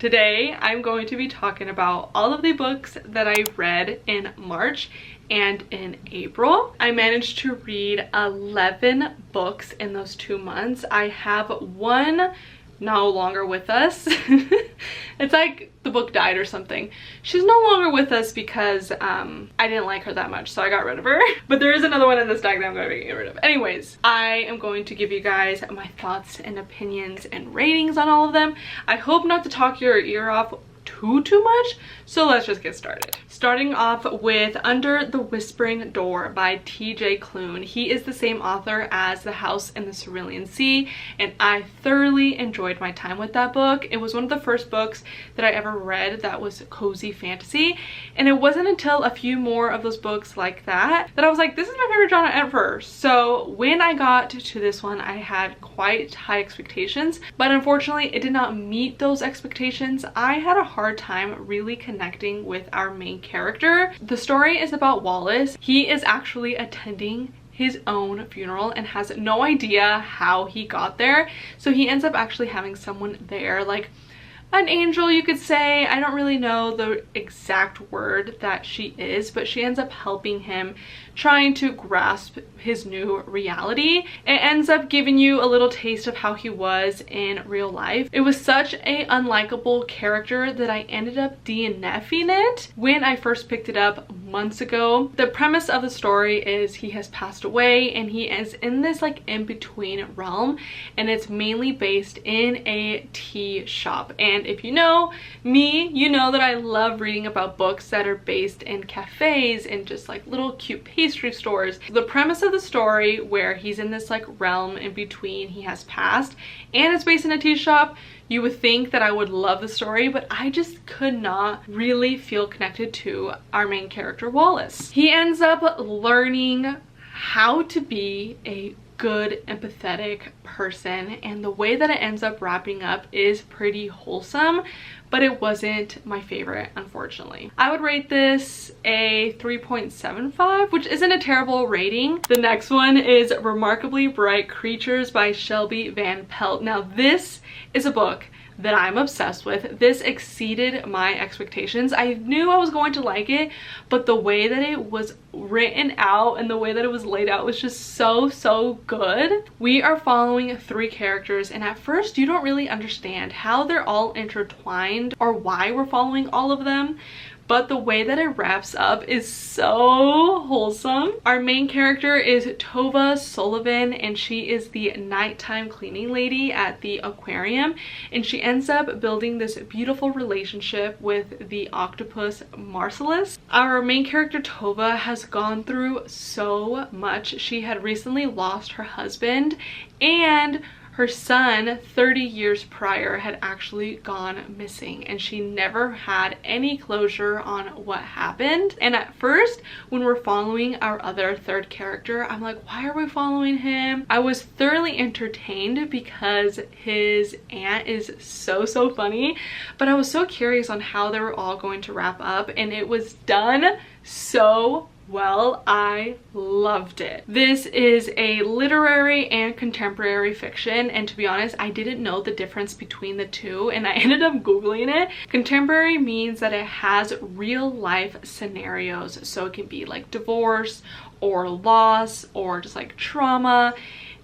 Today, I'm going to be talking about all of the books that I read in March and in April. I managed to read 11 books in those 2 months. I have one no longer with us. It's like the book died or something. She's no longer with us because I didn't like her that much, so I got rid of her. But there is another one in this deck that I'm going to be getting rid of. Anyways, I am going to give you guys my thoughts and opinions and ratings on all of them. I hope not to talk your ear off too much, so let's just get started. Starting off with Under the Whispering Door by TJ Klune. He is the same author as The House in the Cerulean Sea, and I thoroughly enjoyed my time with that book. It was one of the first books that I ever read that was cozy fantasy, and it wasn't until a few more of those books like that I was like, this is my favorite genre ever. So when I got to this one, I had quite high expectations, but unfortunately it did not meet those expectations. I had a hard time really connecting with our main character. The story is about Wallace. He is actually attending his own funeral and has no idea how he got there. So he ends up actually having someone there, like an angel, you could say. I don't really know the exact word that she is, but she ends up helping him trying to grasp his new reality. It ends up giving you a little taste of how he was in real life. It was such a unlikable character that I ended up DNFing it when I first picked it up months ago. The premise of the story is he has passed away and he is in this like in-between realm, and it's mainly based in a tea shop. And if you know me, you know that I love reading about books that are based in cafes and just like little cute pastry stores. The premise of the story, where he's in this like realm in between, he has passed, and it's based in a tea shop, you would think that I would love the story, but I just could not really feel connected to our main character, Wallace. He ends up learning how to be a good, empathetic person, and the way that it ends up wrapping up is pretty wholesome, but it wasn't my favorite, unfortunately. I would rate this a 3.75, which isn't a terrible rating. The next one is Remarkably Bright Creatures by Shelby Van Pelt. Now this is a book that I'm obsessed with. This exceeded my expectations. I knew I was going to like it, but the way that it was written out and the way that it was laid out was just so good. We are following 3 characters, and at first you don't really understand how they're all intertwined or why we're following all of them. But the way that it wraps up is so wholesome. Our main character is Tova Sullivan, and she is the nighttime cleaning lady at the aquarium, and she ends up building this beautiful relationship with the octopus Marcellus. Our main character Tova has gone through so much. She had recently lost her husband, and her son 30 years prior had actually gone missing, and she never had any closure on what happened. And at first, when we're following our other third character, I'm like, why are we following him? I was thoroughly entertained because his aunt is so funny, but I was so curious on how they were all going to wrap up, and it was done so well. I loved it. This is a literary and contemporary fiction, and to be honest, I didn't know the difference between the two, and I ended up googling it. Contemporary means that it has real life scenarios, so it can be like divorce or loss or just like trauma.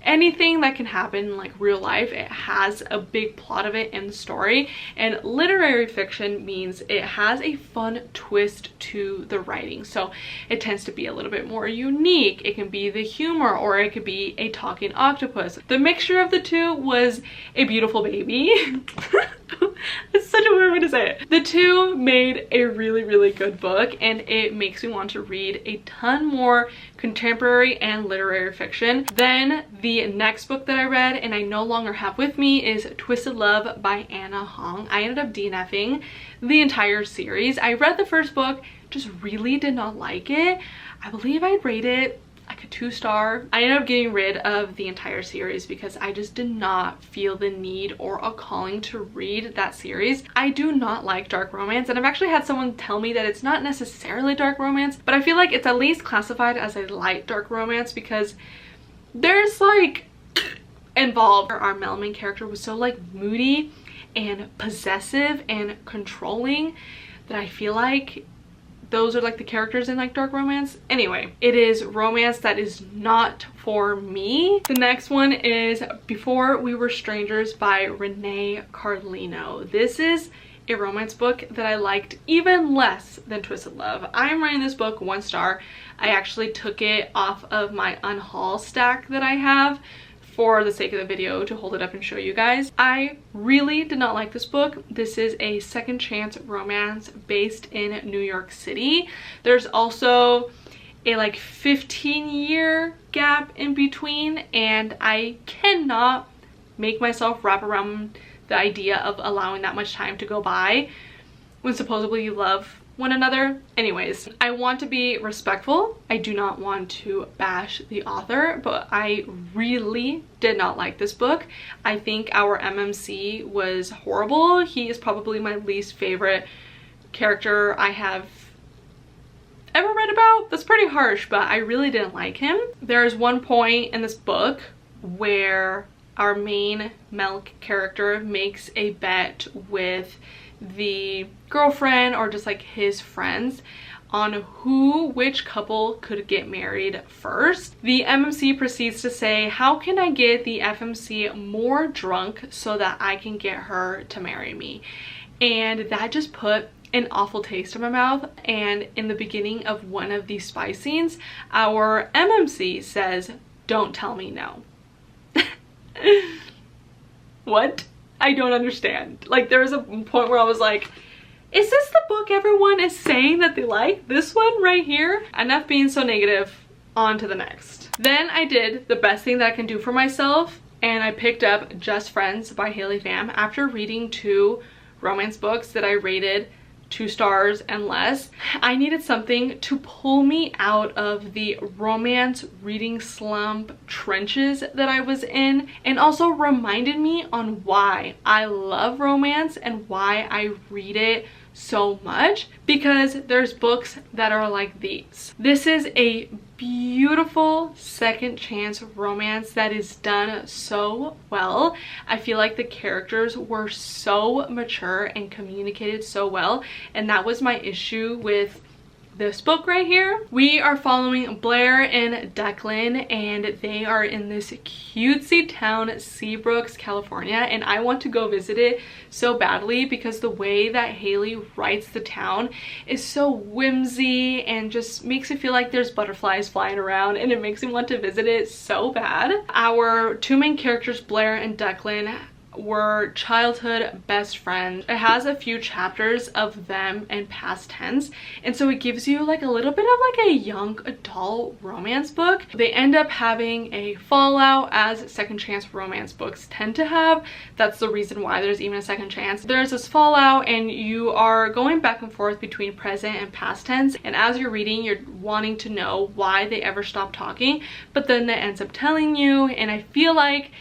Anything that can happen in like real life, it has a big plot of it in the story. And literary fiction means it has a fun twist to the writing, so it tends to be a little bit more unique. It can be the humor, or it could be a talking octopus. The mixture of the two was a beautiful baby. It's such a weird way to say it. The two made a really good book, and it makes me want to read a ton more contemporary and literary fiction. Then the next book that I read and I no longer have with me is Twisted Love by Anna Hong. I ended up DNFing the entire series. I read the first book, just really did not like it. I believe I'd rate it like a 2-star. I ended up getting rid of the entire series because I just did not feel the need or a calling to read that series. I do not like dark romance, and I've actually had someone tell me that it's not necessarily dark romance, but I feel like it's at least classified as a light dark romance because there's like involved. Our main character was so like moody and possessive and controlling that I feel like those are like the characters in like dark romance. Anyway, it is romance that is not for me. The next one is Before We Were Strangers by Renee Carlino. This is a romance book that I liked even less than Twisted Love. I'm rating this book 1 star. I actually took it off of my unhaul stack that I have for the sake of the video to hold it up and show you guys. I really did not like this book. This is a second chance romance based in New York City. There's also a like 15-year gap in between, and I cannot make myself wrap around the idea of allowing that much time to go by when supposedly you love one another. Anyways, I want to be respectful. I do not want to bash the author, but I really did not like this book. I think our MMC was horrible. He is probably my least favorite character I have ever read about. That's pretty harsh, but I really didn't like him. There's one point in this book where our main male character makes a bet with the girlfriend or just like his friends on which couple could get married first. The MMC proceeds to say, how can I get the FMC more drunk so that I can get her to marry me? And that just put an awful taste in my mouth. And in the beginning of one of these spy scenes, our MMC says, don't tell me no. What? I don't understand. Like, there was a point where I was like, is this the book everyone is saying that they like? This one right here? Enough being so negative, on to the next. Then I did the best thing that I can do for myself, and I picked up Just Friends by Haley Pham after reading 2 romance books that I rated 2 stars and less. I needed something to pull me out of the romance reading slump trenches that I was in, and also reminded me on why I love romance and why I read it so much, because there's books that are like these. This is a beautiful second chance romance that is done so well. I feel like the characters were so mature and communicated so well, and that was my issue with this book right here. We are following Blair and Declan, and they are in this cutesy town, Seabrooks, California, and I want to go visit it so badly because the way that Haley writes the town is so whimsy and just makes it feel like there's butterflies flying around, and it makes me want to visit it so bad. Our 2 main characters, Blair and Declan, were childhood best friends. It has a few chapters of them in past tense, and so it gives you like a little bit of like a young adult romance book. They end up having a fallout, as second chance romance books tend to have. That's the reason why there's even a second chance. There's this fallout, and you are going back and forth between present and past tense, and as you're reading, you're wanting to know why they ever stopped talking, but then that ends up telling you. And I feel like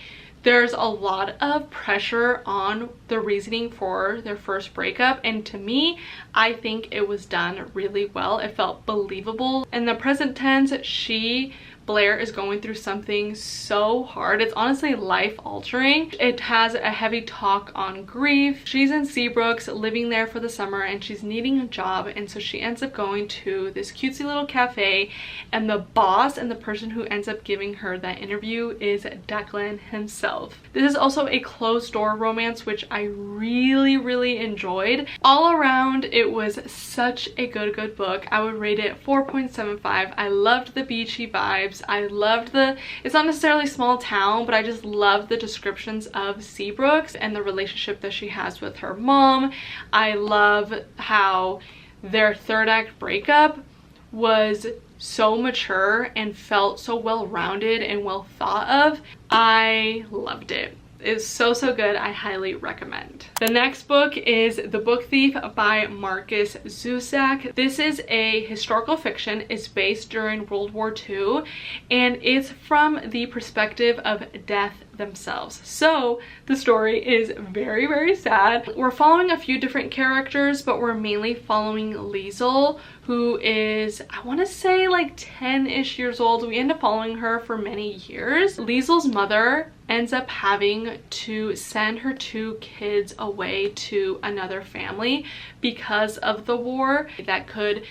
there's a lot of pressure on the reasoning for their first breakup, and to me, I think it was done really well. It felt believable. In the present tense, Blair is going through something so hard. It's honestly life-altering. It has a heavy talk on grief. She's in Seabrooks, living there for the summer, and she's needing a job, and so she ends up going to this cutesy little cafe, and the boss and the person who ends up giving her that interview is Declan himself. This is also a closed-door romance, which I really enjoyed. All around, it was such a good book. I would rate it 4.75. I loved the beachy vibes. I loved it's not necessarily small town, but I just loved the descriptions of Seabrooks and the relationship that she has with her mom. I love how their third act breakup was so mature and felt so well-rounded and well thought of. I loved it. It's so good. I highly recommend. The next book is The Book Thief by Marcus Zusak. This is a historical fiction. It's based during World War II, and it's from the perspective of Death themselves. So the story is very, very sad. We're following a few different characters, but we're mainly following Liesel, who is, I want to say like 10-ish years old. We end up following her for many years. Liesel's mother ends up having to send her 2 kids away to another family because of the war that could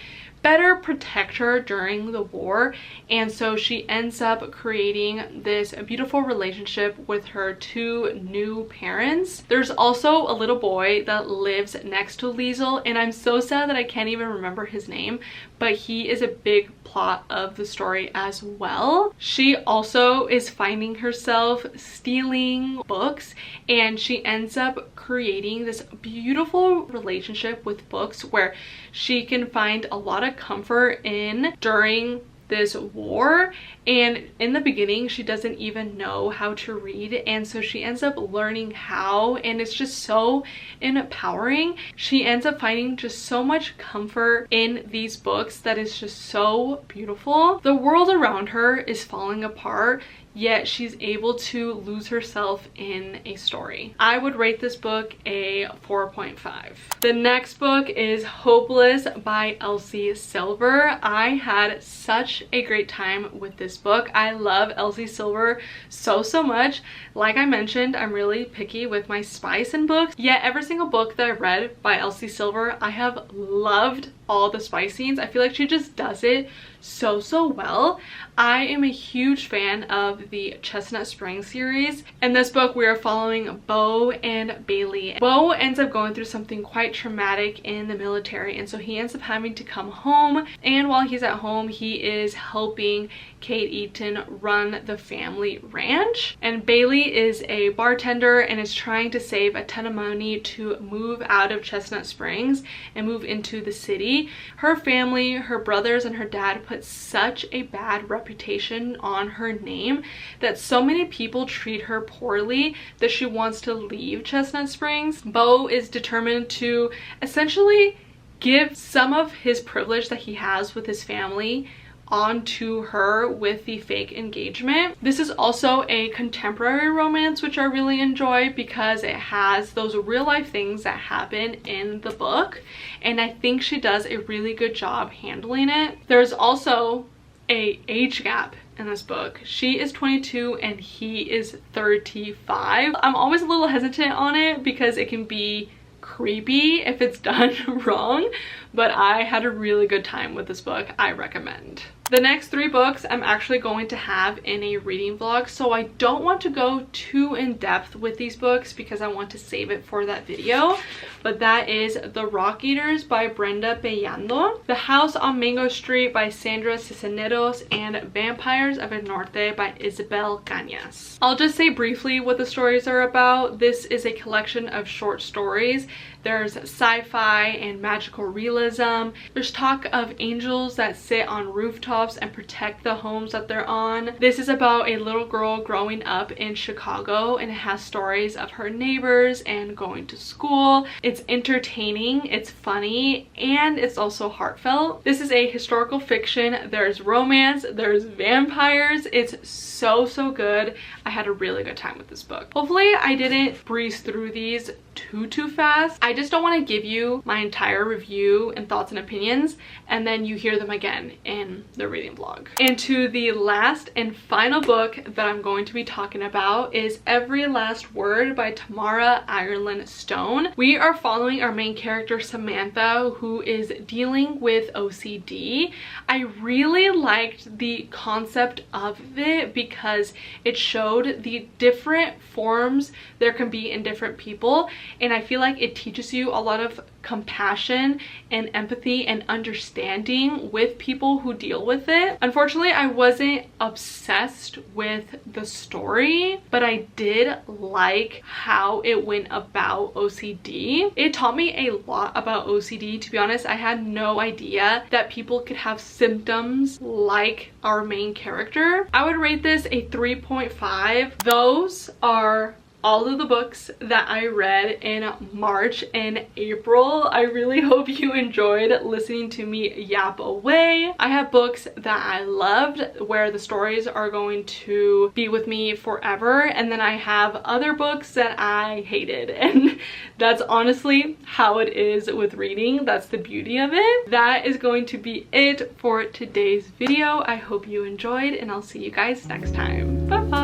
better protect her during the war, and so she ends up creating this beautiful relationship with her 2 new parents. There's also a little boy that lives next to Liesel, and I'm so sad that I can't even remember his name, but he is a big plot of the story as well. She also is finding herself stealing books, and she ends up creating this beautiful relationship with books where she can find a lot of comfort in during this war. And in the beginning she doesn't even know how to read, and so she ends up learning how, and it's just so empowering. She ends up finding just so much comfort in these books that is just so beautiful. The world around her is falling apart, yet she's able to lose herself in a story. I would rate this book a 4.5. The next book is Hopeless by Elsie Silver. I had such a great time with this book. I love Elsie Silver so much. Like I mentioned, I'm really picky with my spice in books, yet every single book that I've read by Elsie Silver, I have loved all the spice scenes. I feel like she just does it so well. I am a huge fan of the Chestnut Springs series. In this book, we are following Bo and Bailey. Bo ends up going through something quite traumatic in the military, and so he ends up having to come home, and while he's at home, he is helping Kate Eaton run the family ranch. And Bailey is a bartender and is trying to save a ton of money to move out of Chestnut Springs and move into the city. Her family, her brothers and her dad put such a bad reputation on her name that so many people treat her poorly that she wants to leave Chestnut Springs. Bo is determined to essentially give some of his privilege that he has with his family onto her with the fake engagement. This is also a contemporary romance, which I really enjoy because it has those real life things that happen in the book, and I think she does a really good job handling it. There's also a age gap in this book. She is 22 and he is 35. I'm always a little hesitant on it because it can be creepy if it's done wrong, but I had a really good time with this book. I recommend. The next 3 books I'm actually going to have in a reading vlog, so I don't want to go too in depth with these books because I want to save it for that video. But that is The Rock Eaters by Brenda Pellando, The House on Mango Street by Sandra Cisneros, and Vampires of el Norte by Isabel Cañas. I'll just say briefly what the stories are about. This is a collection of short stories. There's sci-fi and magical realism. There's talk of angels that sit on rooftops and protect the homes that they're on. This is about a little girl growing up in Chicago, and it has stories of her neighbors and going to school. It's entertaining, it's funny, and it's also heartfelt. This is a historical fiction. There's romance, there's vampires. It's so good. I had a really good time with this book. Hopefully I didn't breeze through these too fast. I just don't want to give you my entire review and thoughts and opinions and then you hear them again in the reading vlog. And to the last and final book that I'm going to be talking about is Every Last Word by Tamara Ireland Stone. We are following our main character Samantha, who is dealing with OCD. I really liked the concept of it because it showed the different forms there can be in different people, and I feel like it teaches you a lot of compassion and empathy and understanding with people who deal with it. Unfortunately, I wasn't obsessed with the story, but I did like how it went about OCD. It taught me a lot about OCD. To be honest, I had no idea that people could have symptoms like our main character. I would rate this a 3.5. Those are all of the books that I read in March and April. I really hope you enjoyed listening to me yap away. I have books that I loved where the stories are going to be with me forever, and then I have other books that I hated, and that's honestly how it is with reading. That's the beauty of it. That is going to be it for today's video. I hope you enjoyed, and I'll see you guys next time. Bye bye.